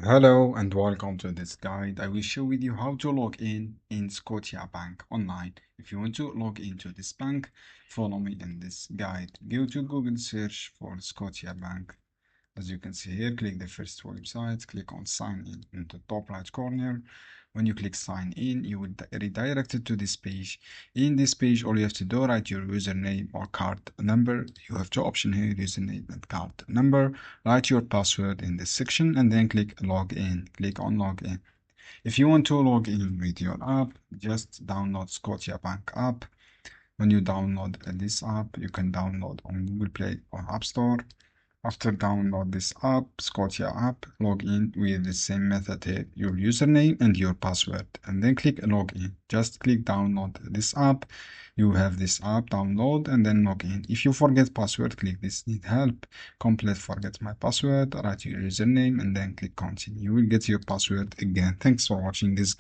Hello and welcome to this guide. I will show with you how to log in Scotiabank online. If you want to log into this bank, follow me in this guide. Go to Google, search for Scotiabank. As you can see here, click the first website, click on sign in the top right corner. When you click sign in, you will redirected to this page. In this page, all you have to do, write your username or card number. You have two options here, username and card number. Write your password in this section and then click login. Click on login. If you want to log in with your app, just download Scotiabank app. When you download this app, you can download on Google Play or App Store. After download this app, Scotia app, log in with the same method here, your username and your password, and then click login. Just click download this app. You have this app, download and then log in. If you forget password, click this need help. Complete forget my password, write your username and then click continue. You will get your password again. Thanks for watching this.